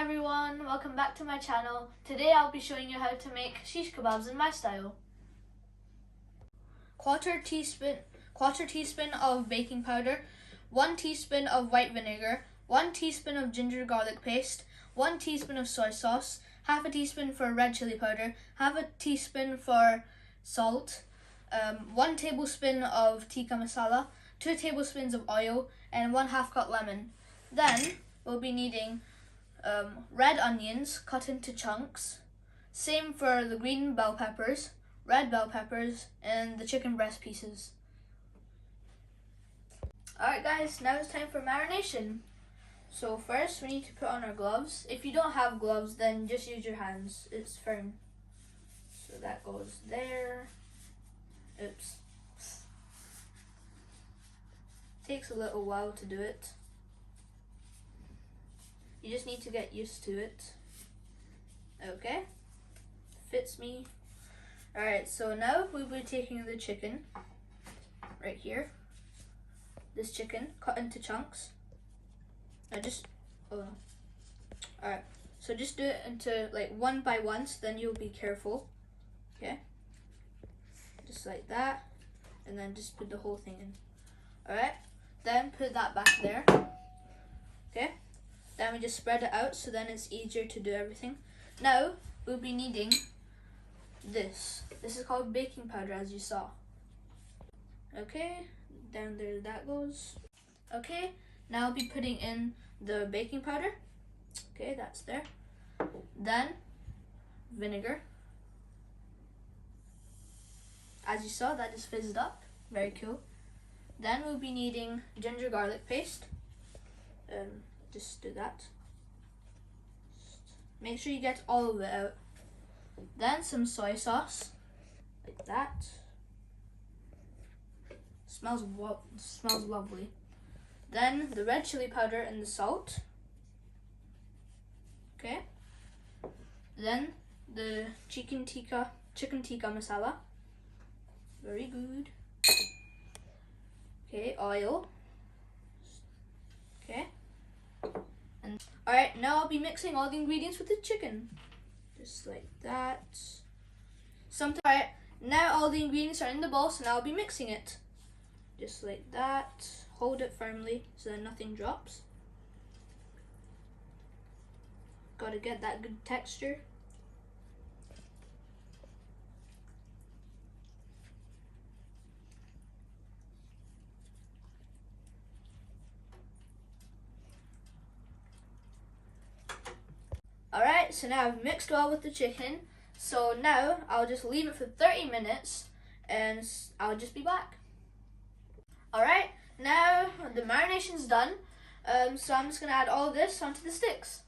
everyone, welcome back to my channel. Today I'll be showing you how to make shish kebabs in my style. Quarter teaspoon of baking powder, 1 teaspoon of white vinegar, 1 teaspoon of ginger garlic paste, 1 teaspoon of soy sauce, half a teaspoon for red chili powder, half a teaspoon for salt, 1 tablespoon of tikka masala, 2 tablespoons of oil, and 1/2 cup lemon. Then we'll be needing red onions cut into chunks. Same for the green bell peppers, red bell peppers, and the chicken breast pieces. Alright guys, now it's time for marination. So first we need to put on our gloves. If you don't have gloves, then just use your hands. It's firm. So that goes there. Oops. Takes a little while to do it. You just need to get used to it. Okay, fits me. Alright, so now we'll be taking the chicken, right here. This chicken, cut into chunks. Alright, so just do it into like one by one, so then you'll be careful. Okay, just like that, and then just put the whole thing in. Alright, then put that back there. Okay. Then we just spread it out so then it's easier to do everything. Now we'll be needing this. This is called baking powder, as you saw. Okay, down there that goes. Okay, now I'll be putting in the baking powder. Okay, that's there. Then vinegar. As you saw, that just fizzed up. Very cool. Then we'll be needing ginger garlic paste. Just do that. Make sure you get all of it out. Then some soy sauce, like that. Smells lovely. Then the red chili powder and the salt. Okay. Then the chicken tikka masala. Very good. Okay, oil. Okay. And alright, now I'll be mixing all the ingredients with the chicken. Just like that. Alright, now all the ingredients are in the bowl, so now I'll be mixing it. Just like that. Hold it firmly so that nothing drops. Gotta get that good texture. Alright, so now I've mixed well with the chicken. So now I'll just leave it for 30 minutes and I'll just be back. Alright, now the marination's done. So I'm just going to add all of this onto the sticks.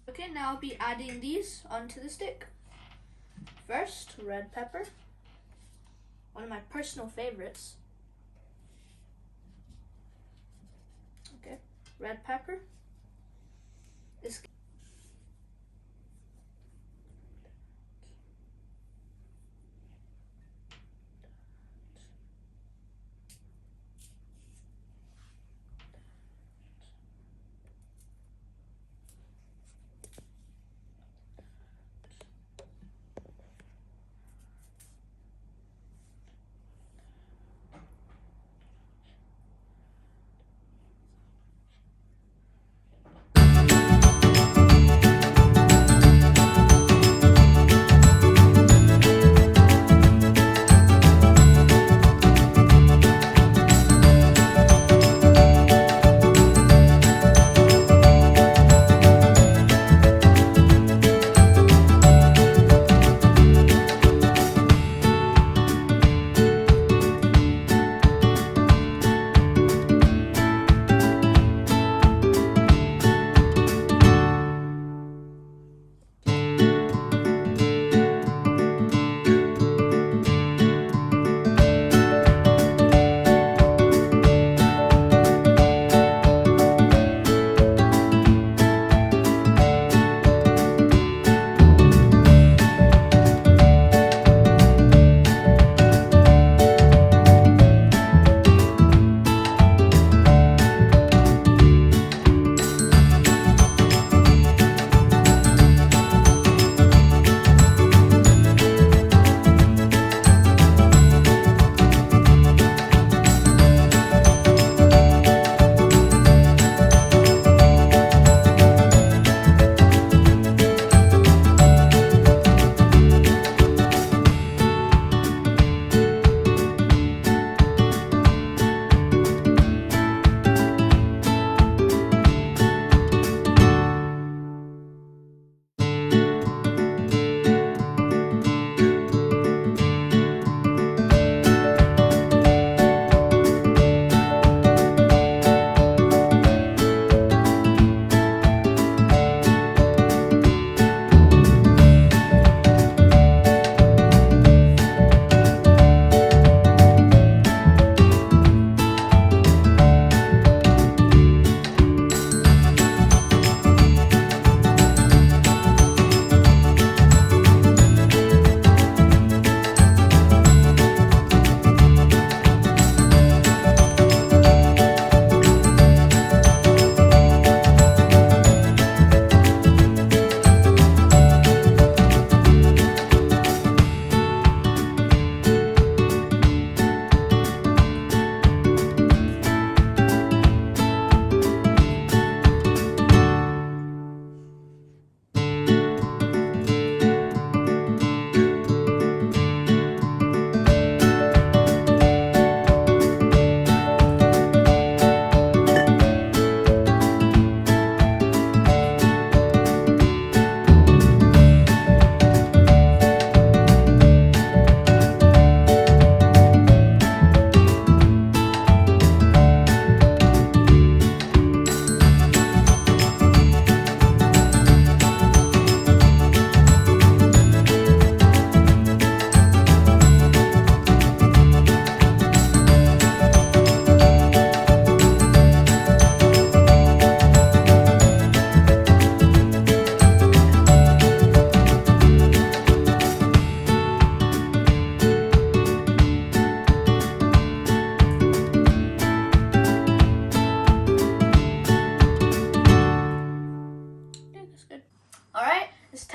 Okay, now I'll be adding these onto the stick. First, red pepper. One of my personal favorites. Okay, red pepper.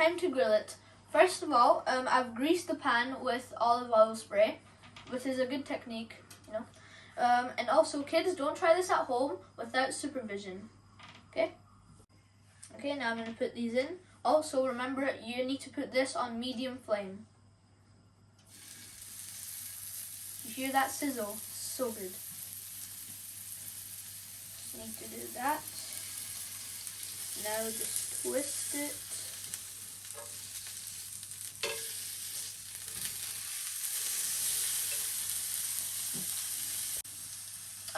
time to grill it. First of all, I've greased the pan with olive oil spray, which is a good technique, you know. And also, kids, don't try this at home without supervision. Okay? Okay, now I'm going to put these in. Also, remember, you need to put this on medium flame. You hear that sizzle? So good. Just need to do that. Now just twist it.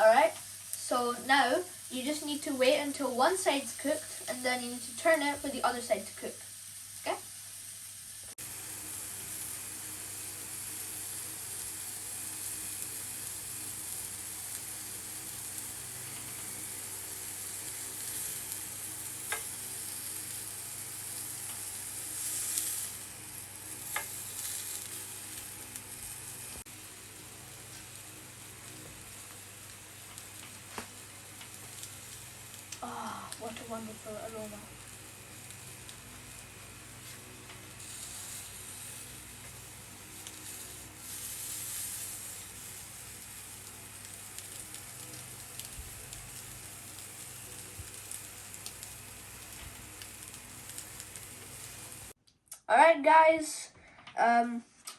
Alright, so now you just need to wait until one side's cooked and then you need to turn it for the other side to cook. Okay? Ah, what a wonderful aroma. Alright guys,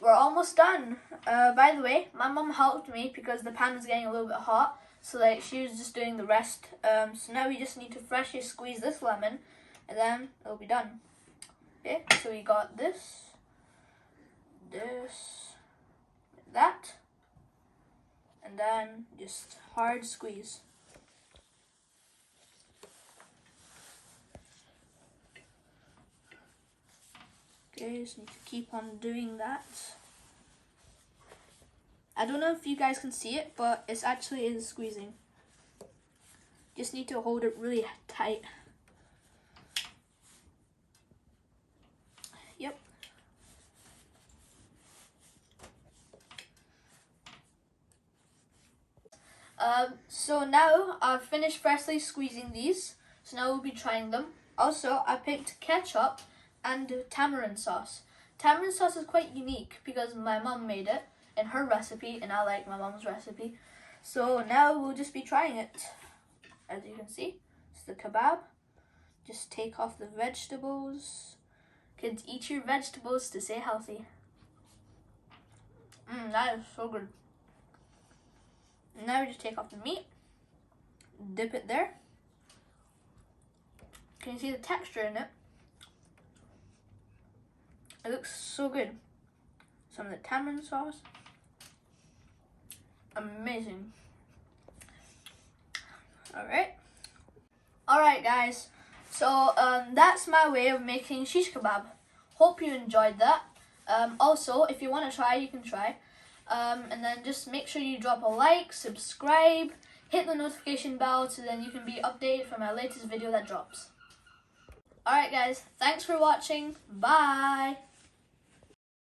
we're almost done. By the way, my mum helped me because the pan was getting a little bit hot. So like she was just doing the rest. So now we just need to freshly squeeze this lemon and then it'll be done. Okay, so we got this, that, and then just hard squeeze. Okay, just need to keep on doing that. I don't know if you guys can see it, but it's actually is squeezing. Just need to hold it really tight. Yep. So now I've finished freshly squeezing these. So now we'll be trying them. Also, I picked ketchup and tamarind sauce. Tamarind sauce is quite unique because my mum made it in her recipe and I like my mum's recipe. So now we'll just be trying it. As you can see, it's the kebab. Just take off the vegetables. Kids, eat your vegetables to stay healthy. That is so good. Now we just take off the meat. Dip it there. Can you see the texture in it? It looks so good. Some of the tamarind sauce. Amazing. Alright guys, so that's my way of making shish kebab. Hope you enjoyed that. Also, if you want to try, you can try. And then just make sure you drop a like, subscribe, hit the notification bell so then you can be updated for my latest video that drops. Alright guys, thanks for watching. Bye!